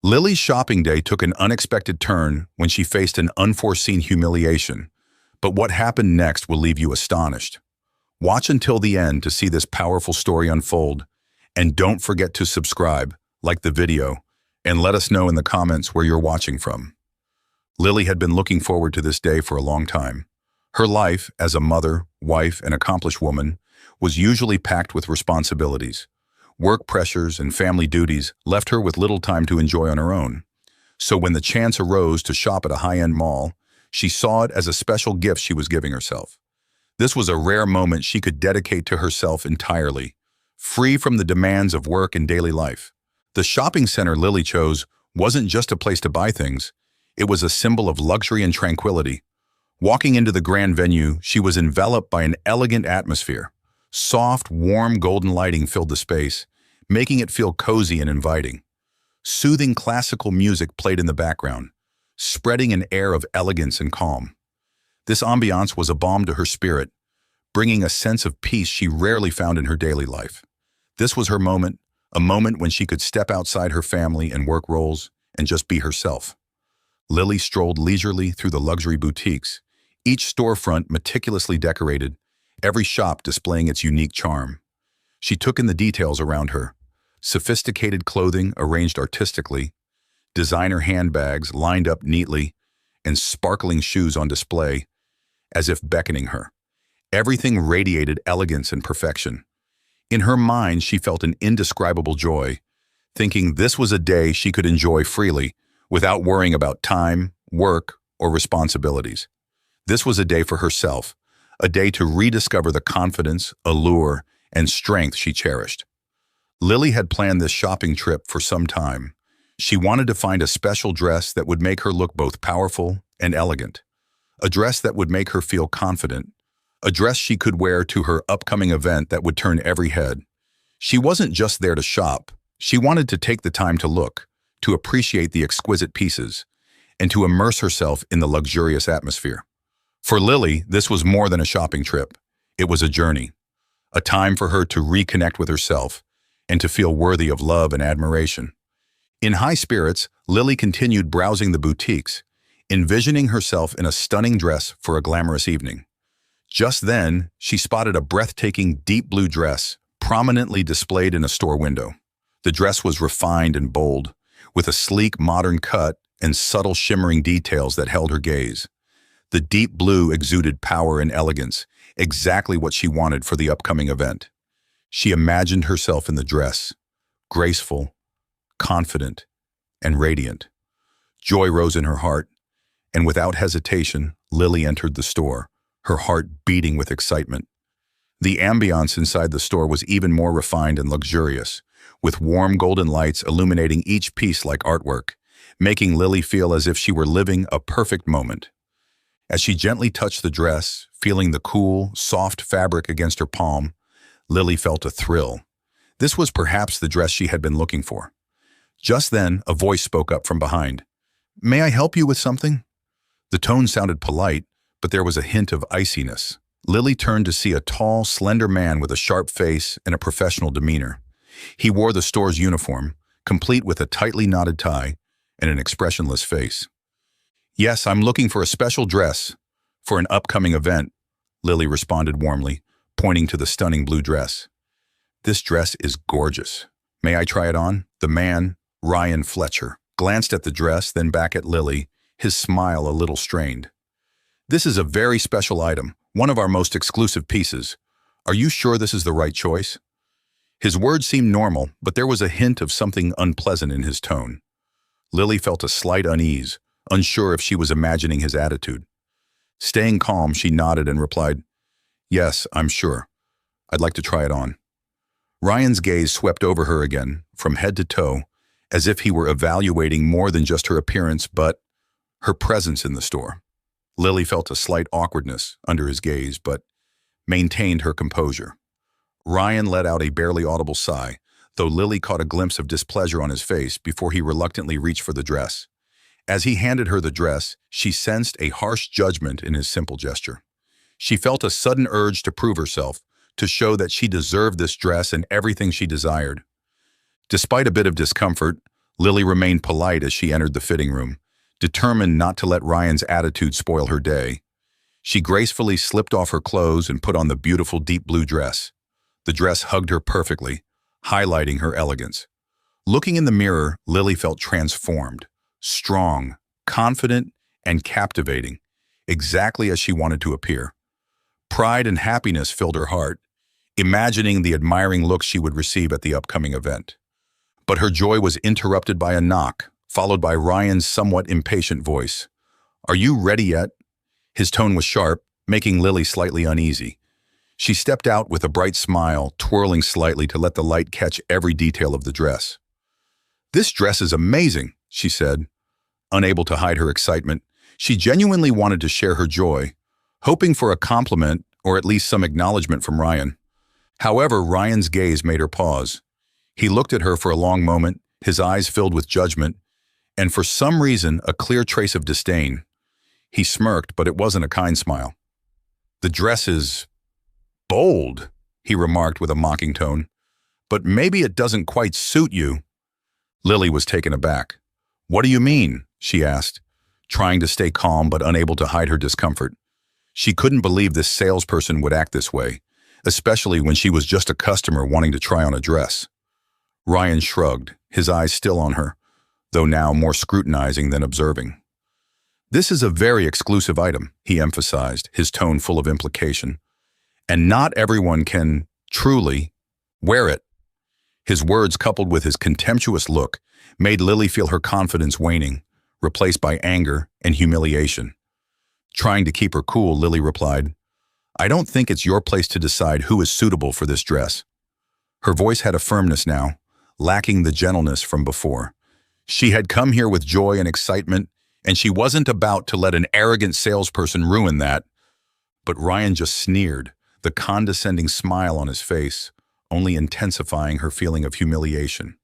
Lily's shopping day took an unexpected turn when she faced an unforeseen humiliation, but what happened next will leave you astonished. Watch until the end to see this powerful story unfold, and don't forget to subscribe, like the video, and let us know in the comments where you're watching from. Lily had been looking forward to this day for a long time. Her life, as a mother, wife, and accomplished woman, was usually packed with responsibilities. Work pressures and family duties left her with little time to enjoy on her own. So when the chance arose to shop at a high-end mall, she saw it as a special gift she was giving herself. This was a rare moment she could dedicate to herself entirely, free from the demands of work and daily life. The shopping center Lily chose wasn't just a place to buy things, it was a symbol of luxury and tranquility. Walking into the grand venue, she was enveloped by an elegant atmosphere. Soft, warm golden lighting filled the space, making it feel cozy and inviting. Soothing classical music played in the background, spreading an air of elegance and calm. This ambiance was a balm to her spirit, bringing a sense of peace she rarely found in her daily life. This was her moment, a moment when she could step outside her family and work roles and just be herself. Lily strolled leisurely through the luxury boutiques, each storefront meticulously decorated, every shop displaying its unique charm. She took in the details around her: sophisticated clothing arranged artistically, designer handbags lined up neatly, and sparkling shoes on display, as if beckoning her. Everything radiated elegance and perfection. In her mind, she felt an indescribable joy, thinking this was a day she could enjoy freely, without worrying about time, work, or responsibilities. This was a day for herself, a day to rediscover the confidence, allure, and strength she cherished. Lily had planned this shopping trip for some time. She wanted to find a special dress that would make her look both powerful and elegant, a dress that would make her feel confident, a dress she could wear to her upcoming event that would turn every head. She wasn't just there to shop. She wanted to take the time to look, to appreciate the exquisite pieces, and to immerse herself in the luxurious atmosphere. For Lily, this was more than a shopping trip. It was a journey, a time for her to reconnect with herself and to feel worthy of love and admiration. In high spirits, Lily continued browsing the boutiques, envisioning herself in a stunning dress for a glamorous evening. Just then, she spotted a breathtaking deep blue dress prominently displayed in a store window. The dress was refined and bold, with a sleek modern cut and subtle shimmering details that held her gaze. The deep blue exuded power and elegance, exactly what she wanted for the upcoming event. She imagined herself in the dress, graceful, confident, and radiant. Joy rose in her heart, and without hesitation, Lily entered the store, her heart beating with excitement. The ambiance inside the store was even more refined and luxurious, with warm golden lights illuminating each piece like artwork, making Lily feel as if she were living a perfect moment. As she gently touched the dress, feeling the cool, soft fabric against her palm, Lily felt a thrill. This was perhaps the dress she had been looking for. Just then, a voice spoke up from behind. "May I help you with something?" The tone sounded polite, but there was a hint of iciness. Lily turned to see a tall, slender man with a sharp face and a professional demeanor. He wore the store's uniform, complete with a tightly knotted tie and an expressionless face. "Yes, I'm looking for a special dress for an upcoming event," Lily responded warmly, pointing to the stunning blue dress. "This dress is gorgeous. May I try it on?" The man, Ryan Fletcher, glanced at the dress, then back at Lily, his smile a little strained. "This is a very special item, one of our most exclusive pieces. Are you sure this is the right choice?" His words seemed normal, but there was a hint of something unpleasant in his tone. Lily felt a slight unease, unsure if she was imagining his attitude. Staying calm, she nodded and replied, "Yes, I'm sure. I'd like to try it on." Ryan's gaze swept over her again, from head to toe, as if he were evaluating more than just her appearance, but her presence in the store. Lily felt a slight awkwardness under his gaze, but maintained her composure. Ryan let out a barely audible sigh, though Lily caught a glimpse of displeasure on his face before he reluctantly reached for the dress. As he handed her the dress, she sensed a harsh judgment in his simple gesture. She felt a sudden urge to prove herself, to show that she deserved this dress and everything she desired. Despite a bit of discomfort, Lily remained polite as she entered the fitting room, determined not to let Ryan's attitude spoil her day. She gracefully slipped off her clothes and put on the beautiful deep blue dress. The dress hugged her perfectly, highlighting her elegance. Looking in the mirror, Lily felt transformed, strong, confident, and captivating, exactly as she wanted to appear. Pride and happiness filled her heart, imagining the admiring looks she would receive at the upcoming event. But her joy was interrupted by a knock, followed by Ryan's somewhat impatient voice. "Are you ready yet?" His tone was sharp, making Lily slightly uneasy. She stepped out with a bright smile, twirling slightly to let the light catch every detail of the dress. "This dress is amazing," she said. Unable to hide her excitement, she genuinely wanted to share her joy, hoping for a compliment or at least some acknowledgement from Ryan. However, Ryan's gaze made her pause. He looked at her for a long moment, his eyes filled with judgment, and for some reason, a clear trace of disdain. He smirked, but it wasn't a kind smile. "The dress is bold," he remarked with a mocking tone. "But maybe it doesn't quite suit you." Lily was taken aback. "What do you mean?" she asked, trying to stay calm but unable to hide her discomfort. She couldn't believe this salesperson would act this way, especially when she was just a customer wanting to try on a dress. Ryan shrugged, his eyes still on her, though now more scrutinizing than observing. "This is a very exclusive item," he emphasized, his tone full of implication. "And not everyone can, truly, wear it." His words, coupled with his contemptuous look, made Lily feel her confidence waning, replaced by anger and humiliation. Trying to keep her cool, Lily replied, "I don't think it's your place to decide who is suitable for this dress." Her voice had a firmness now, lacking the gentleness from before. She had come here with joy and excitement, and she wasn't about to let an arrogant salesperson ruin that. But Ryan just sneered, the condescending smile on his face, only intensifying her feeling of humiliation.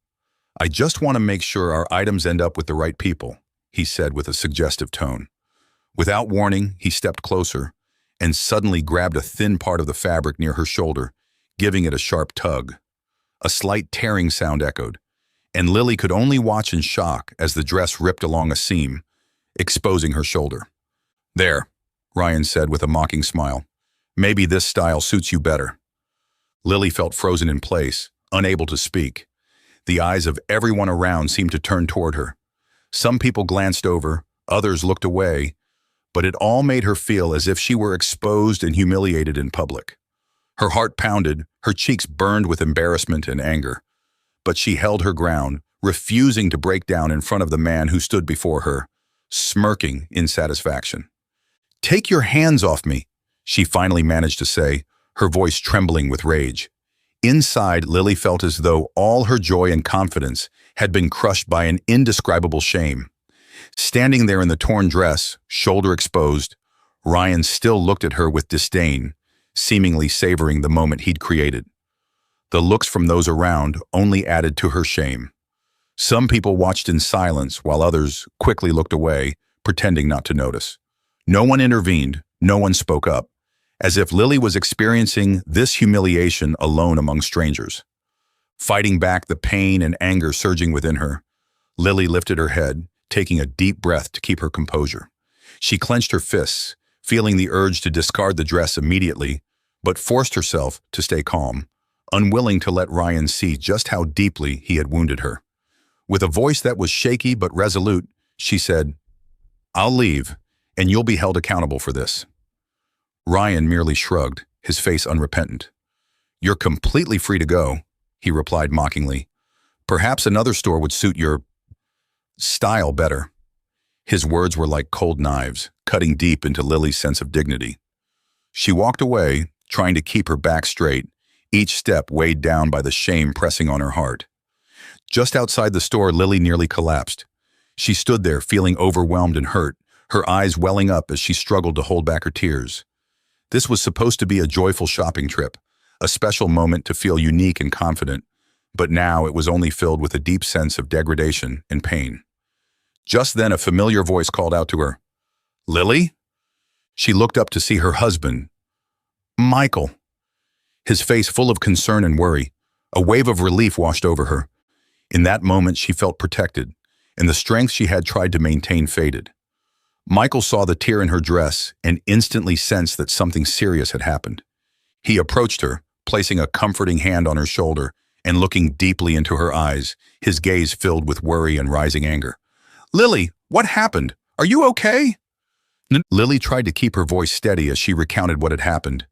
"I just want to make sure our items end up with the right people," he said with a suggestive tone. Without warning, he stepped closer and suddenly grabbed a thin part of the fabric near her shoulder, giving it a sharp tug. A slight tearing sound echoed, and Lily could only watch in shock as the dress ripped along a seam, exposing her shoulder. "There," Ryan said with a mocking smile. "Maybe this style suits you better." Lily felt frozen in place, unable to speak. The eyes of everyone around seemed to turn toward her. Some people glanced over, others looked away, but it all made her feel as if she were exposed and humiliated in public. Her heart pounded, her cheeks burned with embarrassment and anger. But she held her ground, refusing to break down in front of the man who stood before her, smirking in satisfaction. "Take your hands off me," she finally managed to say, her voice trembling with rage. Inside, Lily felt as though all her joy and confidence had been crushed by an indescribable shame. Standing there in the torn dress, shoulder exposed, Ryan still looked at her with disdain, seemingly savoring the moment he'd created. The looks from those around only added to her shame. Some people watched in silence while others quickly looked away, pretending not to notice. No one intervened, no one spoke up, as if Lily was experiencing this humiliation alone among strangers. Fighting back the pain and anger surging within her, Lily lifted her head, taking a deep breath to keep her composure. She clenched her fists, feeling the urge to discard the dress immediately, but forced herself to stay calm, unwilling to let Ryan see just how deeply he had wounded her. With a voice that was shaky but resolute, she said, "I'll leave, and you'll be held accountable for this." Ryan merely shrugged, his face unrepentant. "You're completely free to go," he replied mockingly. "Perhaps another store would suit your style better." His words were like cold knives, cutting deep into Lily's sense of dignity. She walked away, trying to keep her back straight, each step weighed down by the shame pressing on her heart. Just outside the store, Lily nearly collapsed. She stood there, feeling overwhelmed and hurt, her eyes welling up as she struggled to hold back her tears. This was supposed to be a joyful shopping trip, a special moment to feel unique and confident, but now it was only filled with a deep sense of degradation and pain. Just then, a familiar voice called out to her, "Lily?" She looked up to see her husband, Michael. His face full of concern and worry. A wave of relief washed over her. In that moment, she felt protected, and the strength she had tried to maintain faded. Michael saw the tear in her dress and instantly sensed that something serious had happened. He approached her, placing a comforting hand on her shoulder and looking deeply into her eyes, his gaze filled with worry and rising anger. "Lily, what happened? Are you okay?" Lily tried to keep her voice steady as she recounted what had happened,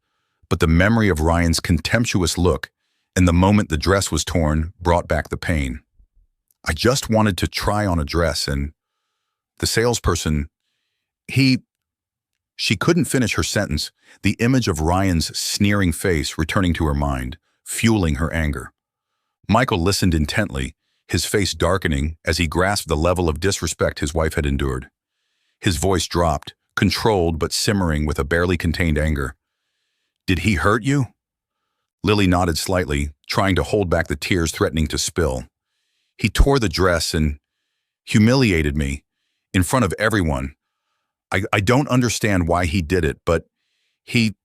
but the memory of Ryan's contemptuous look and the moment the dress was torn brought back the pain. "I just wanted to try on a dress and the salesperson, he..." She couldn't finish her sentence, the image of Ryan's sneering face returning to her mind, fueling her anger. Michael listened intently, his face darkening as he grasped the level of disrespect his wife had endured. His voice dropped, controlled but simmering with a barely contained anger. "Did he hurt you?" Lily nodded slightly, trying to hold back the tears threatening to spill. "He tore the dress and humiliated me in front of everyone. I don't understand why he did it, but he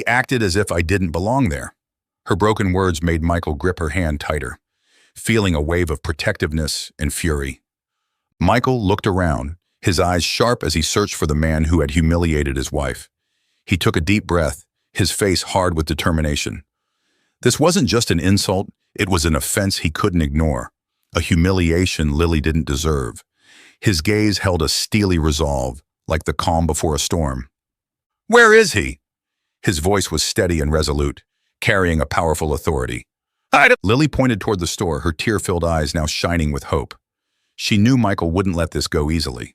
acted as if I didn't belong there." Her broken words made Michael grip her hand tighter, feeling a wave of protectiveness and fury. Michael looked around, his eyes sharp as he searched for the man who had humiliated his wife. He took a deep breath, his face hard with determination. This wasn't just an insult, it was an offense he couldn't ignore, a humiliation Lily didn't deserve. His gaze held a steely resolve, like the calm before a storm. "Where is he?" His voice was steady and resolute, carrying a powerful authority. Lily pointed toward the store, her tear-filled eyes now shining with hope. She knew Michael wouldn't let this go easily.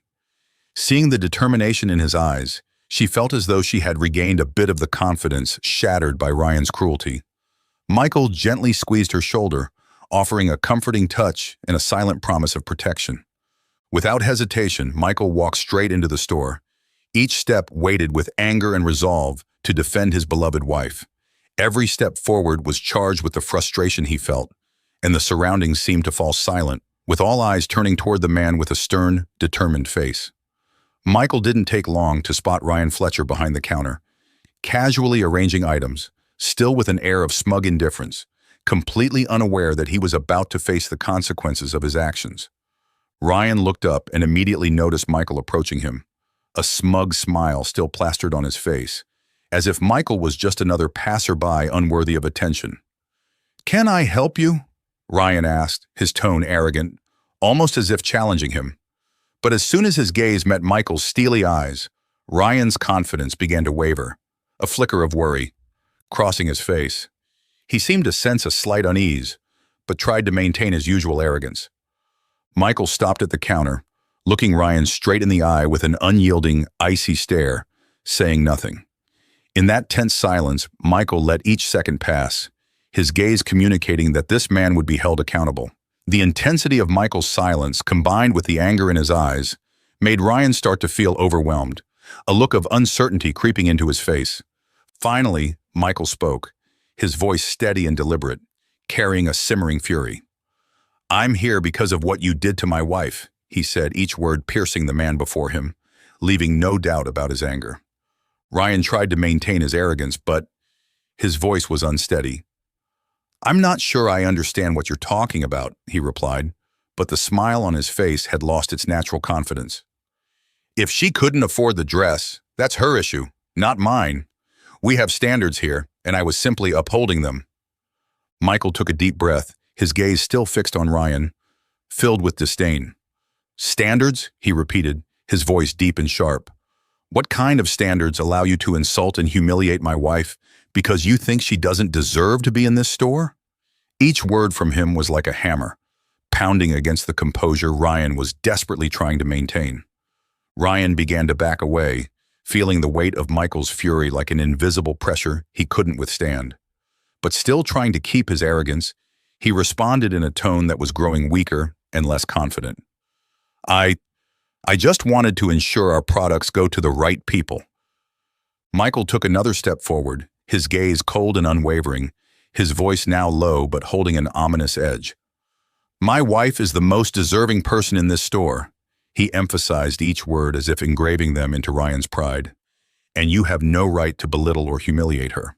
Seeing the determination in his eyes, she felt as though she had regained a bit of the confidence shattered by Ryan's cruelty. Michael gently squeezed her shoulder, offering a comforting touch and a silent promise of protection. Without hesitation, Michael walked straight into the store. Each step weighted with anger and resolve to defend his beloved wife. Every step forward was charged with the frustration he felt, and the surroundings seemed to fall silent, with all eyes turning toward the man with a stern, determined face. Michael didn't take long to spot Ryan Fletcher behind the counter, casually arranging items, still with an air of smug indifference, completely unaware that he was about to face the consequences of his actions. Ryan looked up and immediately noticed Michael approaching him, a smug smile still plastered on his face, as if Michael was just another passerby unworthy of attention. "Can I help you?" Ryan asked, his tone arrogant, almost as if challenging him. But as soon as his gaze met Michael's steely eyes, Ryan's confidence began to waver, a flicker of worry crossing his face. He seemed to sense a slight unease, but tried to maintain his usual arrogance. Michael stopped at the counter, looking Ryan straight in the eye with an unyielding, icy stare, saying nothing. In that tense silence, Michael let each second pass, his gaze communicating that this man would be held accountable. The intensity of Michael's silence, combined with the anger in his eyes, made Ryan start to feel overwhelmed, a look of uncertainty creeping into his face. Finally, Michael spoke, his voice steady and deliberate, carrying a simmering fury. "I'm here because of what you did to my wife," he said, each word piercing the man before him, leaving no doubt about his anger. Ryan tried to maintain his arrogance, but his voice was unsteady. "I'm not sure I understand what you're talking about," he replied, but the smile on his face had lost its natural confidence. "If she couldn't afford the dress, that's her issue, not mine. We have standards here, and I was simply upholding them." Michael took a deep breath, his gaze still fixed on Ryan, filled with disdain. "Standards?" he repeated, his voice deep and sharp. "What kind of standards allow you to insult and humiliate my wife because you think she doesn't deserve to be in this store?" Each word from him was like a hammer, pounding against the composure Ryan was desperately trying to maintain. Ryan began to back away, feeling the weight of Michael's fury like an invisible pressure he couldn't withstand. But still trying to keep his arrogance, he responded in a tone that was growing weaker and less confident. I just wanted to ensure our products go to the right people." Michael took another step forward, his gaze cold and unwavering, his voice now low but holding an ominous edge. "My wife is the most deserving person in this store," he emphasized each word as if engraving them into Ryan's pride, "and you have no right to belittle or humiliate her."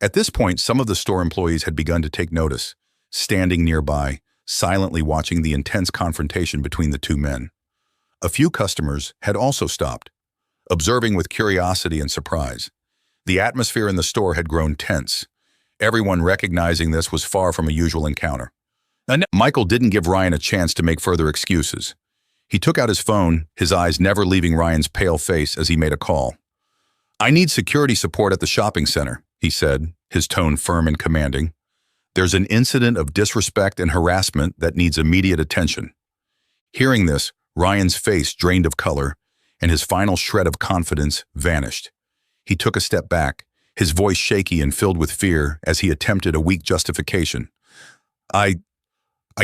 At this point, some of the store employees had begun to take notice, standing nearby, silently watching the intense confrontation between the two men. A few customers had also stopped, observing with curiosity and surprise. The atmosphere in the store had grown tense. Everyone recognizing this was far from a usual encounter. And Michael didn't give Ryan a chance to make further excuses. He took out his phone, his eyes never leaving Ryan's pale face as he made a call. "I need security support at the shopping center," he said, his tone firm and commanding. "There's an incident of disrespect and harassment that needs immediate attention." Hearing this, Ryan's face drained of color, and his final shred of confidence vanished. He took a step back, his voice shaky and filled with fear as he attempted a weak justification. I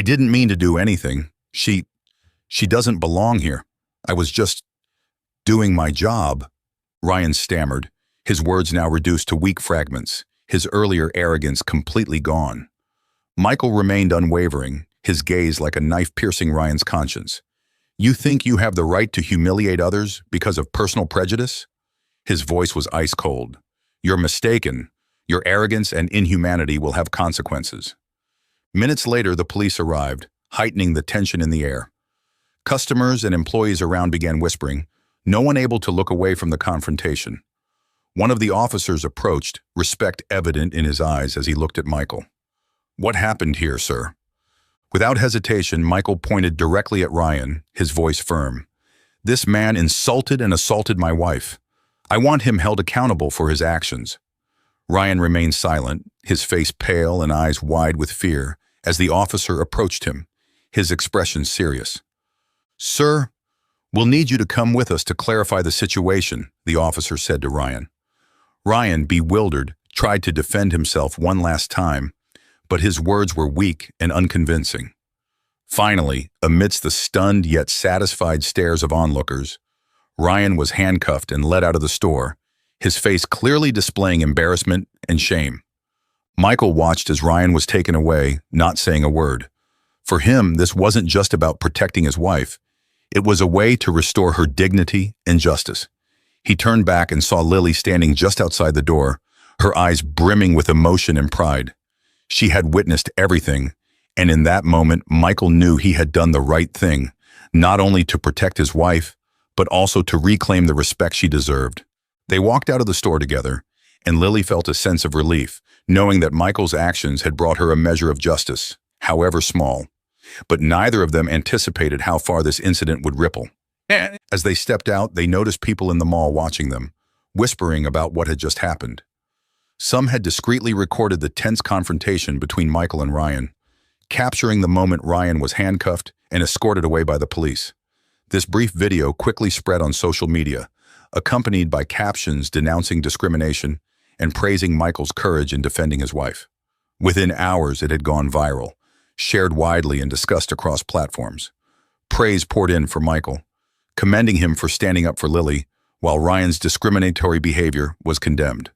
didn't mean to do anything. She doesn't belong here. I was just doing my job," Ryan stammered, his words now reduced to weak fragments, his earlier arrogance completely gone. Michael remained unwavering, his gaze like a knife piercing Ryan's conscience. "You think you have the right to humiliate others because of personal prejudice?" His voice was ice cold. "You're mistaken. Your arrogance and inhumanity will have consequences." Minutes later, the police arrived, heightening the tension in the air. Customers and employees around began whispering, no one able to look away from the confrontation. One of the officers approached, respect evident in his eyes as he looked at Michael. "What happened here, sir?" Without hesitation, Michael pointed directly at Ryan, his voice firm. "This man insulted and assaulted my wife. I want him held accountable for his actions." Ryan remained silent, his face pale and eyes wide with fear, as the officer approached him, his expression serious. "Sir, we'll need you to come with us to clarify the situation," the officer said to Ryan. Ryan, bewildered, tried to defend himself one last time, but his words were weak and unconvincing. Finally, amidst the stunned yet satisfied stares of onlookers, Ryan was handcuffed and led out of the store, his face clearly displaying embarrassment and shame. Michael watched as Ryan was taken away, not saying a word. For him, this wasn't just about protecting his wife. It was a way to restore her dignity and justice. He turned back and saw Lily standing just outside the door, her eyes brimming with emotion and pride. She had witnessed everything, and in that moment, Michael knew he had done the right thing, not only to protect his wife, but also to reclaim the respect she deserved. They walked out of the store together, and Lily felt a sense of relief, knowing that Michael's actions had brought her a measure of justice, however small. But neither of them anticipated how far this incident would ripple. As they stepped out, they noticed people in the mall watching them, whispering about what had just happened. Some had discreetly recorded the tense confrontation between Michael and Ryan, capturing the moment Ryan was handcuffed and escorted away by the police. This brief video quickly spread on social media, accompanied by captions denouncing discrimination and praising Michael's courage in defending his wife. Within hours, it had gone viral, shared widely and discussed across platforms. Praise poured in for Michael, commending him for standing up for Lily, while Ryan's discriminatory behavior was condemned.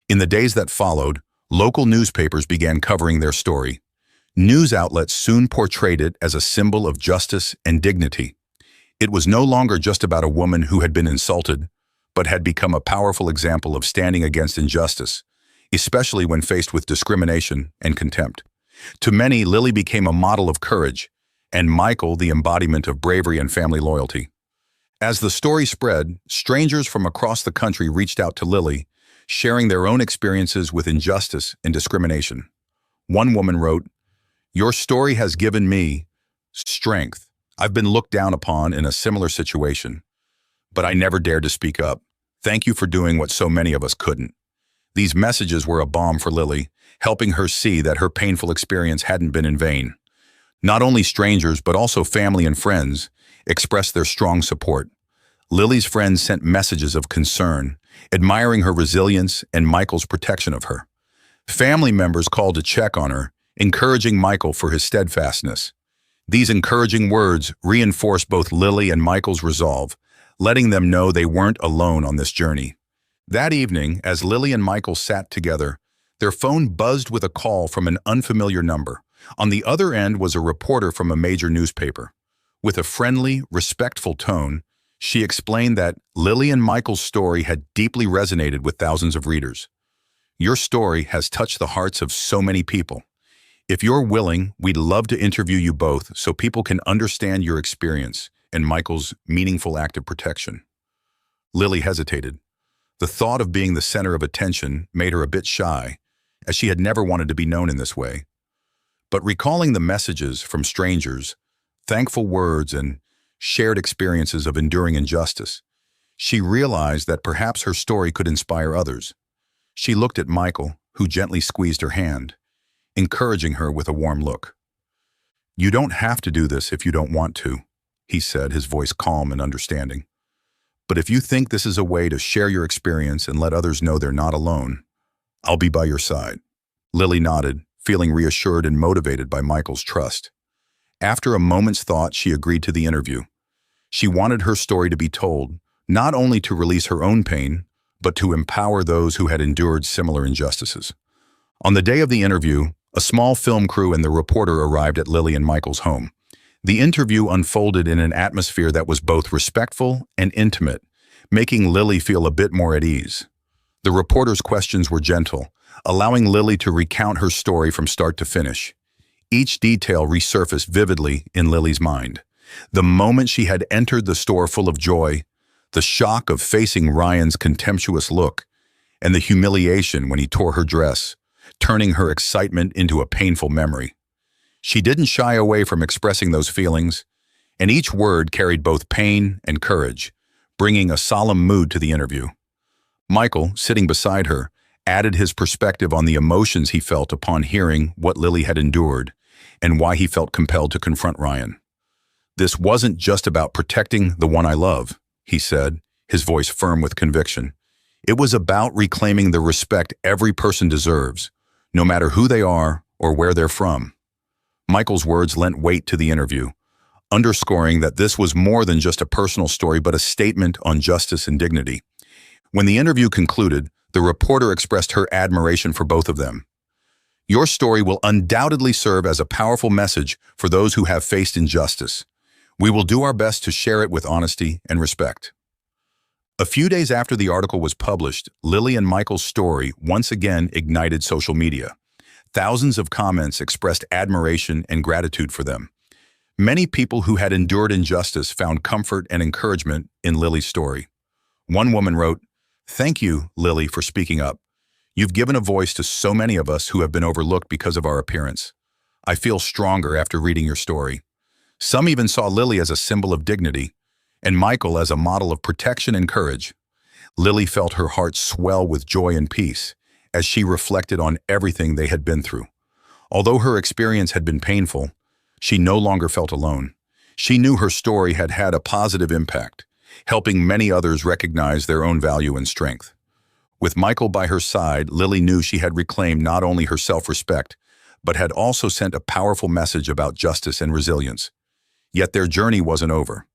In the days that followed, local newspapers began covering their story. News outlets soon portrayed it as a symbol of justice and dignity. It was no longer just about a woman who had been insulted, but had become a powerful example of standing against injustice, especially when faced with discrimination and contempt. To many, Lily became a model of courage, and Michael the embodiment of bravery and family loyalty. As the story spread, strangers from across the country reached out to Lily, sharing their own experiences with injustice and discrimination. One woman wrote, "Your story has given me strength. I've been looked down upon in a similar situation, but I never dared to speak up. Thank you for doing what so many of us couldn't." These messages were a balm for Lily, helping her see that her painful experience hadn't been in vain. Not only strangers, but also family and friends expressed their strong support. Lily's friends sent messages of concern, admiring her resilience and Michael's protection of her. Family members called to check on her, encouraging Michael for his steadfastness. These encouraging words reinforced both Lily and Michael's resolve, letting them know they weren't alone on this journey. That evening, as Lily and Michael sat together, their phone buzzed with a call from an unfamiliar number. On the other end was a reporter from a major newspaper. With a friendly, respectful tone, she explained that Lily and Michael's story had deeply resonated with thousands of readers. "Your story has touched the hearts of so many people. If you're willing, we'd love to interview you both so people can understand your experience and Michael's meaningful act of protection. Lily hesitated. The thought of being the center of attention made her a bit shy, as she had never wanted to be known in this way. But recalling the messages from strangers, thankful words, and shared experiences of enduring injustice, she realized that perhaps her story could inspire others. She looked at Michael, who gently squeezed her hand, encouraging her with a warm look. "You don't have to do this if you don't want to," he said, his voice calm and understanding. "But if you think this is a way to share your experience and let others know they're not alone, I'll be by your side." Lily nodded, feeling reassured and motivated by Michael's trust. After a moment's thought, she agreed to the interview. She wanted her story to be told, not only to release her own pain, but to empower those who had endured similar injustices. On the day of the interview, a small film crew and the reporter arrived at Lily and Michael's home. The interview unfolded in an atmosphere that was both respectful and intimate, making Lily feel a bit more at ease. The reporter's questions were gentle, allowing Lily to recount her story from start to finish. Each detail resurfaced vividly in Lily's mind. The moment she had entered the store full of joy, the shock of facing Ryan's contemptuous look, and the humiliation when he tore her dress, turning her excitement into a painful memory. She didn't shy away from expressing those feelings, and each word carried both pain and courage, bringing a solemn mood to the interview. Michael, sitting beside her, added his perspective on the emotions he felt upon hearing what Lily had endured and why he felt compelled to confront Ryan. "This wasn't just about protecting the one I love," he said, his voice firm with conviction. "It was about reclaiming the respect every person deserves, no matter who they are or where they're from." Michael's words lent weight to the interview, underscoring that this was more than just a personal story but a statement on justice and dignity. When the interview concluded, the reporter expressed her admiration for both of them. "Your story will undoubtedly serve as a powerful message for those who have faced injustice. We will do our best to share it with honesty and respect." A few days after the article was published, Lily and Michael's story once again ignited social media. Thousands of comments expressed admiration and gratitude for them. Many people who had endured injustice found comfort and encouragement in Lily's story. One woman wrote, "Thank you, Lily, for speaking up. You've given a voice to so many of us who have been overlooked because of our appearance. I feel stronger after reading your story." Some even saw Lily as a symbol of dignity, and Michael as a model of protection and courage. Lily felt her heart swell with joy and peace as she reflected on everything they had been through. Although her experience had been painful, she no longer felt alone. She knew her story had had a positive impact, helping many others recognize their own value and strength. With Michael by her side, Lily knew she had reclaimed not only her self-respect, but had also sent a powerful message about justice and resilience. Yet their journey wasn't over.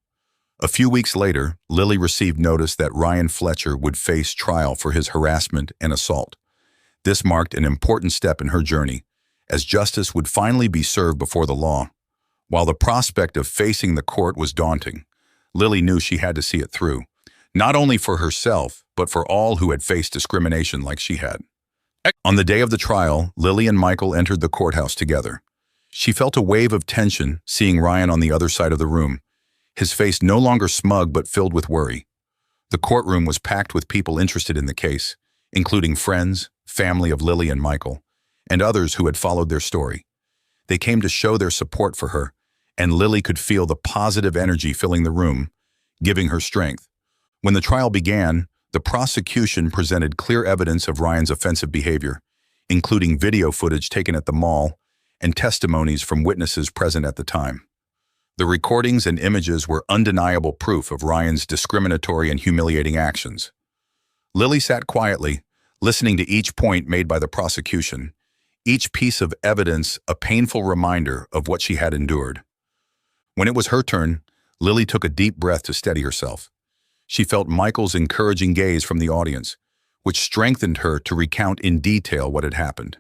A few weeks later, Lily received notice that Ryan Fletcher would face trial for his harassment and assault. This marked an important step in her journey, as justice would finally be served before the law. While the prospect of facing the court was daunting, Lily knew she had to see it through, not only for herself, but for all who had faced discrimination like she had. On the day of the trial, Lily and Michael entered the courthouse together. She felt a wave of tension seeing Ryan on the other side of the room, his face no longer smug but filled with worry. The courtroom was packed with people interested in the case, including friends, family of Lily and Michael, and others who had followed their story. They came to show their support for her, and Lily could feel the positive energy filling the room, giving her strength. When the trial began, the prosecution presented clear evidence of Ryan's offensive behavior, including video footage taken at the mall and testimonies from witnesses present at the time. The recordings and images were undeniable proof of Ryan's discriminatory and humiliating actions. Lily sat quietly, listening to each point made by the prosecution, each piece of evidence a painful reminder of what she had endured. When it was her turn, Lily took a deep breath to steady herself. She felt Michael's encouraging gaze from the audience, which strengthened her to recount in detail what had happened.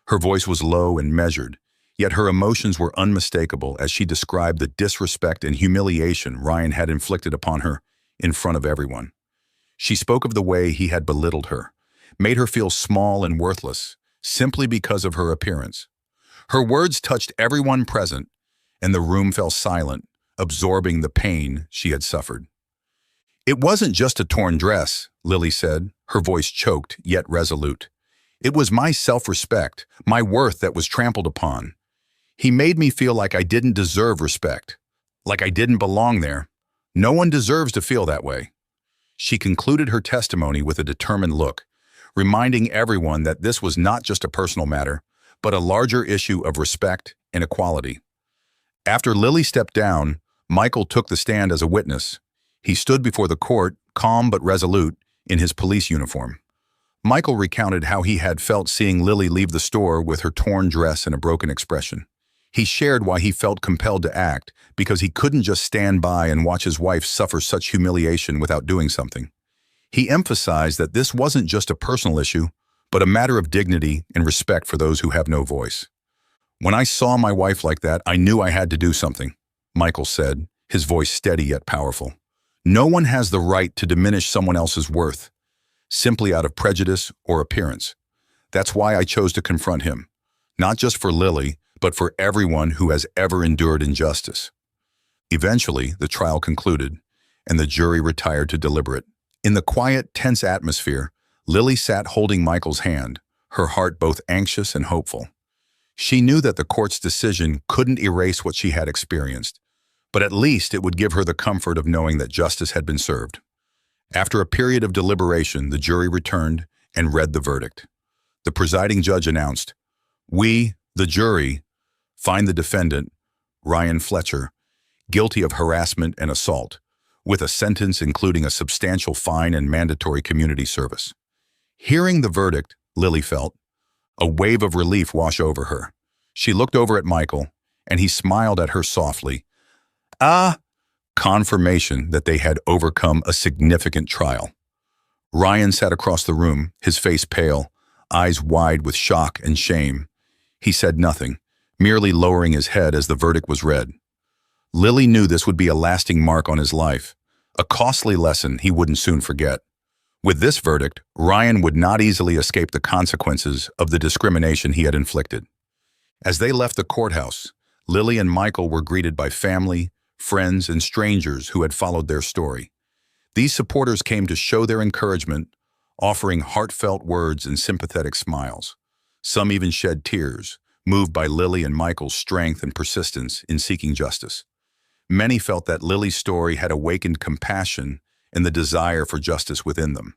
Her voice was low and measured, yet her emotions were unmistakable as she described the disrespect and humiliation Ryan had inflicted upon her in front of everyone. She spoke of the way he had belittled her, made her feel small and worthless, simply because of her appearance. Her words touched everyone present, and the room fell silent, absorbing the pain she had suffered. "It wasn't just a torn dress," Lily said, her voice choked yet resolute. "It was my self-respect, my worth that was trampled upon. He made me feel like I didn't deserve respect, like I didn't belong there. No one deserves to feel that way." She concluded her testimony with a determined look, reminding everyone that this was not just a personal matter, but a larger issue of respect and equality. After Lily stepped down, Michael took the stand as a witness. He stood before the court, calm but resolute, in his police uniform. Michael recounted how he had felt seeing Lily leave the store with her torn dress and a broken expression. He shared why he felt compelled to act, because he couldn't just stand by and watch his wife suffer such humiliation without doing something. He emphasized that this wasn't just a personal issue, but a matter of dignity and respect for those who have no voice. "When I saw my wife like that, I knew I had to do something," Michael said, his voice steady yet powerful. "No one has the right to diminish someone else's worth, simply out of prejudice or appearance. That's why I chose to confront him, not just for Lily, but for everyone who has ever endured injustice." Eventually, the trial concluded, and the jury retired to deliberate. In the quiet, tense atmosphere, Lily sat holding Michael's hand, her heart both anxious and hopeful. She knew that the court's decision couldn't erase what she had experienced, but at least it would give her the comfort of knowing that justice had been served. After a period of deliberation, the jury returned and read the verdict. The presiding judge announced, "We, the jury, find the defendant, Ryan Fletcher, guilty of harassment and assault, with a sentence including a substantial fine and mandatory community service." Hearing the verdict, Lily felt a wave of relief wash over her. She looked over at Michael, and he smiled at her softly. Confirmation that they had overcome a significant trial. Ryan sat across the room, his face pale, eyes wide with shock and shame. He said nothing, merely lowering his head as the verdict was read. Lily knew this would be a lasting mark on his life, a costly lesson he wouldn't soon forget. With this verdict, Ryan would not easily escape the consequences of the discrimination he had inflicted. As they left the courthouse, Lily and Michael were greeted by family, friends, and strangers who had followed their story. These supporters came to show their encouragement, offering heartfelt words and sympathetic smiles. Some even shed tears, moved by Lily and Michael's strength and persistence in seeking justice. Many felt that Lily's story had awakened compassion and the desire for justice within them.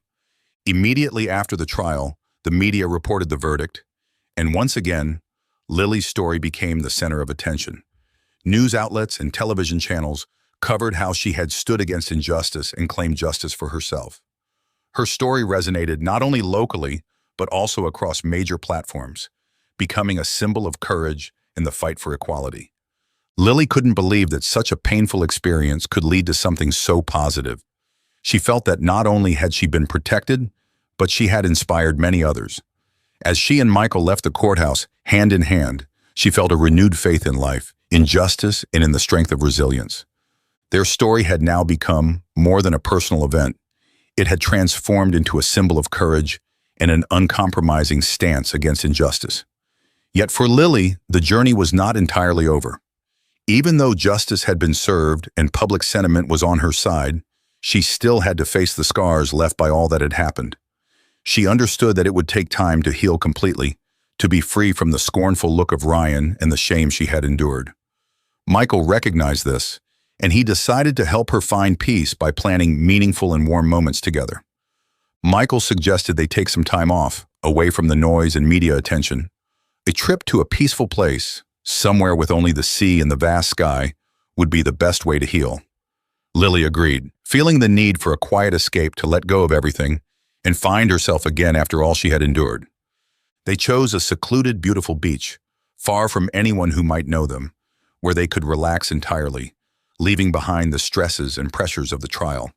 Immediately after the trial, the media reported the verdict, and once again, Lily's story became the center of attention. News outlets and television channels covered how she had stood against injustice and claimed justice for herself. Her story resonated not only locally, but also across major platforms, becoming a symbol of courage in the fight for equality. Lily couldn't believe that such a painful experience could lead to something so positive. She felt that not only had she been protected, but she had inspired many others. As she and Michael left the courthouse, hand in hand, she felt a renewed faith in life, in justice, and in the strength of resilience. Their story had now become more than a personal event. It had transformed into a symbol of courage and an uncompromising stance against injustice. Yet for Lily, the journey was not entirely over. Even though justice had been served and public sentiment was on her side, she still had to face the scars left by all that had happened. She understood that it would take time to heal completely, to be free from the scornful look of Ryan and the shame she had endured. Michael recognized this, and he decided to help her find peace by planning meaningful and warm moments together. Michael suggested they take some time off, away from the noise and media attention. A trip to a peaceful place, somewhere with only the sea and the vast sky, would be the best way to heal. Lily agreed, feeling the need for a quiet escape to let go of everything and find herself again after all she had endured. They chose a secluded, beautiful beach, far from anyone who might know them, where they could relax entirely, leaving behind the stresses and pressures of the trial.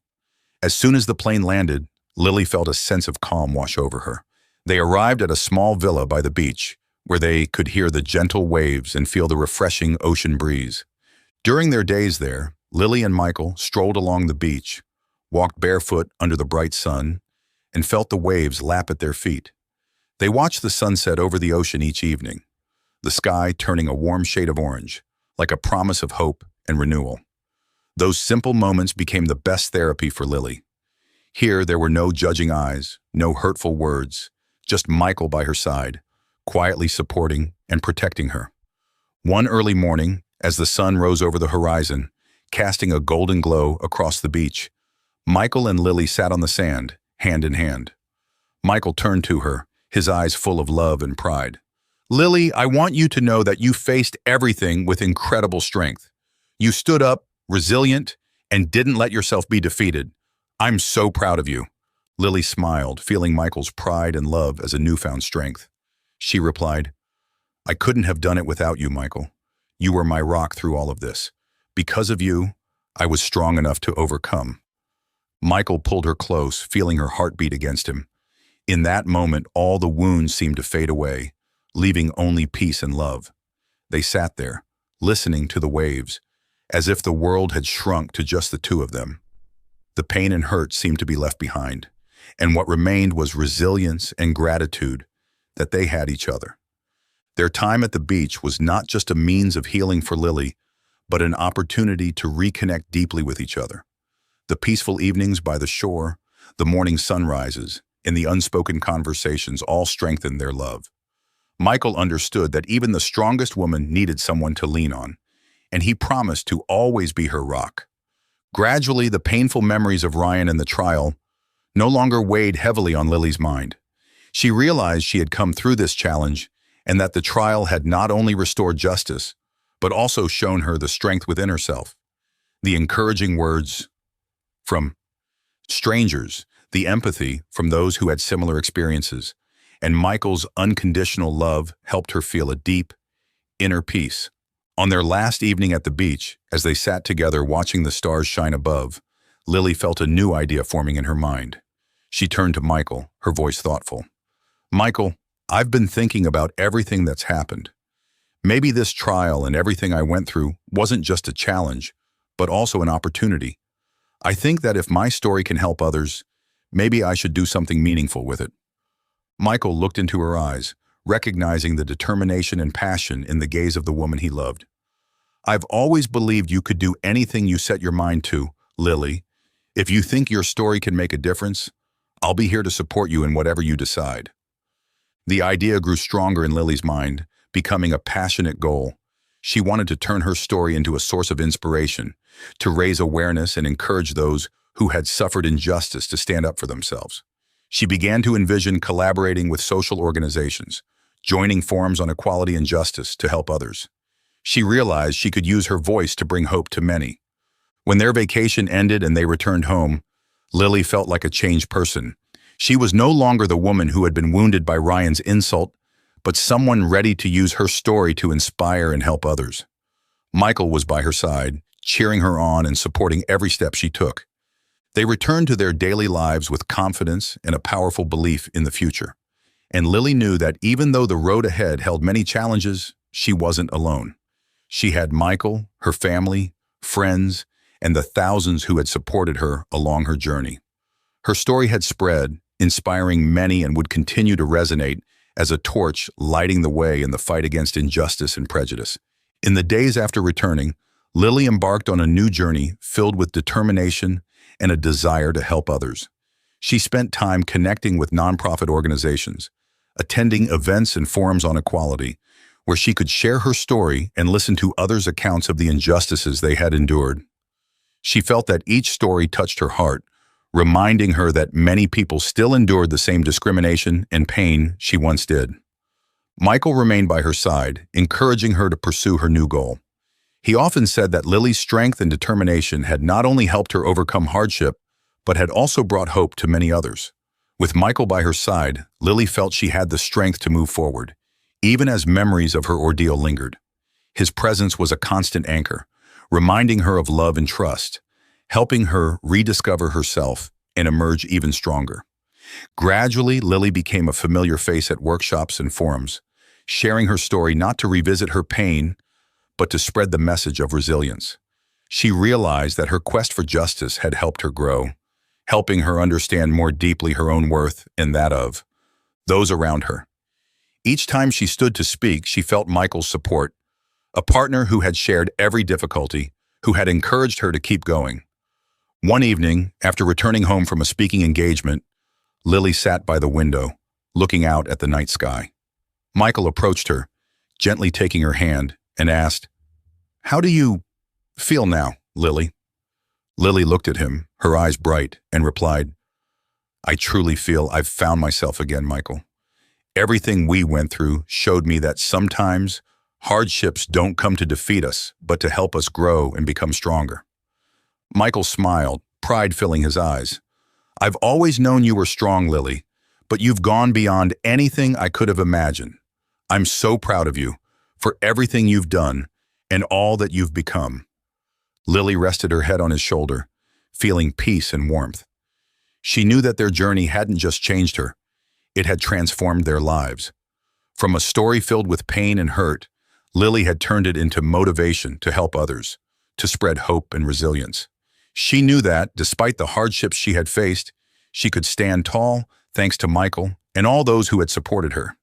As soon as the plane landed, Lily felt a sense of calm wash over her. They arrived at a small villa by the beach, where they could hear the gentle waves and feel the refreshing ocean breeze. During their days there, Lily and Michael strolled along the beach, walked barefoot under the bright sun, and felt the waves lap at their feet. They watched the sunset over the ocean each evening. the sky turning a warm shade of orange, like a promise of hope and renewal. Those simple moments became the best therapy for Lily. Here, there were no judging eyes, no hurtful words, just Michael by her side, quietly supporting and protecting her. One early morning, as the sun rose over the horizon, casting a golden glow across the beach, Michael and Lily sat on the sand, hand in hand. Michael turned to her, his eyes full of love and pride. "Lily, I want you to know that you faced everything with incredible strength. You stood up, resilient, and didn't let yourself be defeated. I'm so proud of you." Lily smiled, feeling Michael's pride and love as a newfound strength. She replied, "I couldn't have done it without you, Michael. You were my rock through all of this. Because of you, I was strong enough to overcome." Michael pulled her close, feeling her heart beat against him. In that moment, all the wounds seemed to fade away, leaving only peace and love. They sat there, listening to the waves, as if the world had shrunk to just the two of them. The pain and hurt seemed to be left behind, and what remained was resilience and gratitude that they had each other. Their time at the beach was not just a means of healing for Lily, but an opportunity to reconnect deeply with each other. The peaceful evenings by the shore, the morning sunrises, and the unspoken conversations all strengthened their love. Michael understood that even the strongest woman needed someone to lean on, and he promised to always be her rock. Gradually, the painful memories of Ryan and the trial no longer weighed heavily on Lily's mind. She realized she had come through this challenge and that the trial had not only restored justice, but also shown her the strength within herself. The encouraging words from strangers, the empathy from those who had similar experiences, and Michael's unconditional love helped her feel a deep, inner peace. On their last evening at the beach, as they sat together watching the stars shine above, Lily felt a new idea forming in her mind. She turned to Michael, her voice thoughtful. "Michael, I've been thinking about everything that's happened. Maybe this trial and everything I went through wasn't just a challenge, but also an opportunity. I think that if my story can help others, maybe I should do something meaningful with it." Michael looked into her eyes, recognizing the determination and passion in the gaze of the woman he loved. "I've always believed you could do anything you set your mind to, Lily. If you think your story can make a difference, I'll be here to support you in whatever you decide." The idea grew stronger in Lily's mind, becoming a passionate goal. She wanted to turn her story into a source of inspiration, to raise awareness and encourage those who had suffered injustice to stand up for themselves. She began to envision collaborating with social organizations, joining forums on equality and justice to help others. She realized she could use her voice to bring hope to many. When their vacation ended and they returned home, Lily felt like a changed person. She was no longer the woman who had been wounded by Ryan's insult, but someone ready to use her story to inspire and help others. Michael was by her side, cheering her on and supporting every step she took. They returned to their daily lives with confidence and a powerful belief in the future. And Lily knew that even though the road ahead held many challenges, she wasn't alone. She had Michael, her family, friends, and the thousands who had supported her along her journey. Her story had spread, inspiring many, and would continue to resonate as a torch lighting the way in the fight against injustice and prejudice. In the days after returning, Lily embarked on a new journey filled with determination and a desire to help others. She spent time connecting with nonprofit organizations, attending events and forums on equality, where she could share her story and listen to others' accounts of the injustices they had endured. She felt that each story touched her heart, reminding her that many people still endured the same discrimination and pain she once did. Michael remained by her side, encouraging her to pursue her new goal. He often said that Lily's strength and determination had not only helped her overcome hardship, but had also brought hope to many others. With Michael by her side, Lily felt she had the strength to move forward, even as memories of her ordeal lingered. His presence was a constant anchor, reminding her of love and trust, helping her rediscover herself and emerge even stronger. Gradually, Lily became a familiar face at workshops and forums, sharing her story not to revisit her pain, but to spread the message of resilience. She realized that her quest for justice had helped her grow, helping her understand more deeply her own worth and that of those around her. Each time she stood to speak, she felt Michael's support, a partner who had shared every difficulty, who had encouraged her to keep going. One evening, after returning home from a speaking engagement, Lily sat by the window, looking out at the night sky. Michael approached her, gently taking her hand, and asked, "How do you feel now, Lily?" Lily looked at him, her eyes bright, and replied, "I truly feel I've found myself again, Michael. Everything we went through showed me that sometimes hardships don't come to defeat us, but to help us grow and become stronger." Michael smiled, pride filling his eyes. "I've always known you were strong, Lily, but you've gone beyond anything I could have imagined. I'm so proud of you for everything you've done and all that you've become." Lily rested her head on his shoulder, feeling peace and warmth. She knew that their journey hadn't just changed her, it had transformed their lives. From a story filled with pain and hurt, Lily had turned it into motivation to help others, to spread hope and resilience. She knew that, despite the hardships she had faced, she could stand tall thanks to Michael and all those who had supported her.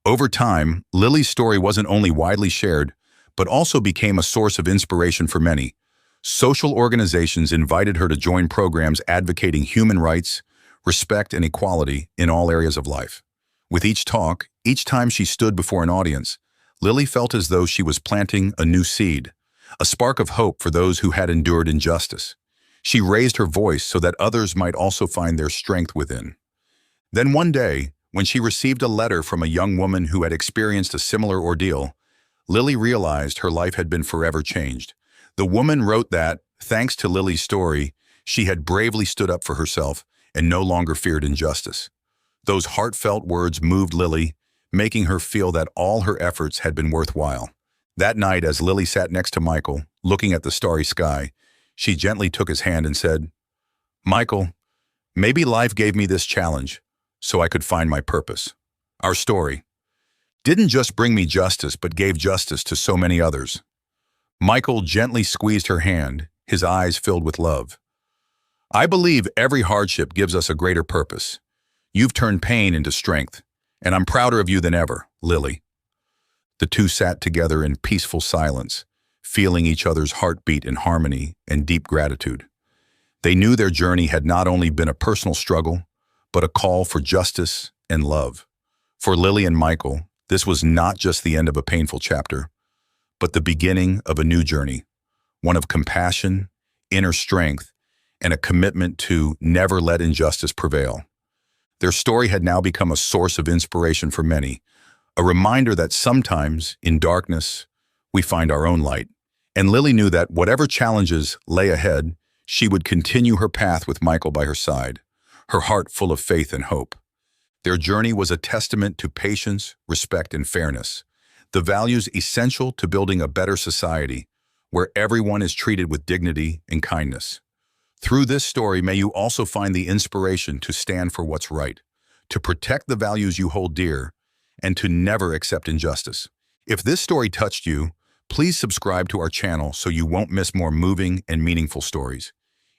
Over time, Lily's story wasn't only widely shared, but also became a source of inspiration for many. Social organizations invited her to join programs advocating human rights, respect, and equality in all areas of life. With each talk, each time she stood before an audience, Lily felt as though she was planting a new seed, a spark of hope for those who had endured injustice. She raised her voice so that others might also find their strength within. Then one day, when she received a letter from a young woman who had experienced a similar ordeal, Lily realized her life had been forever changed. The woman wrote that, thanks to Lily's story, she had bravely stood up for herself and no longer feared injustice. Those heartfelt words moved Lily, making her feel that all her efforts had been worthwhile. That night, as Lily sat next to Michael, looking at the starry sky, she gently took his hand and said, "Michael, maybe life gave me this challenge so I could find my purpose. Our story didn't just bring me justice, but gave justice to so many others." Michael gently squeezed her hand, his eyes filled with love. "I believe every hardship gives us a greater purpose. You've turned pain into strength, and I'm prouder of you than ever, Lily." The two sat together in peaceful silence, feeling each other's heartbeat in harmony and deep gratitude. They knew their journey had not only been a personal struggle, but a call for justice and love. For Lily and Michael, this was not just the end of a painful chapter, but the beginning of a new journey, one of compassion, inner strength, and a commitment to never let injustice prevail. Their story had now become a source of inspiration for many, a reminder that sometimes, in darkness, we find our own light. And Lily knew that whatever challenges lay ahead, she would continue her path with Michael by her side, her heart full of faith and hope. Their journey was a testament to patience, respect, and fairness, the values essential to building a better society, where everyone is treated with dignity and kindness. Through this story, may you also find the inspiration to stand for what's right, to protect the values you hold dear, and to never accept injustice. If this story touched you, please subscribe to our channel so you won't miss more moving and meaningful stories.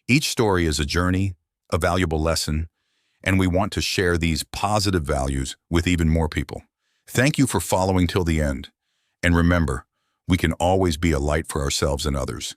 Each story is a journey, a valuable lesson, and we want to share these positive values with even more people. Thank you for following till the end. And remember, we can always be a light for ourselves and others.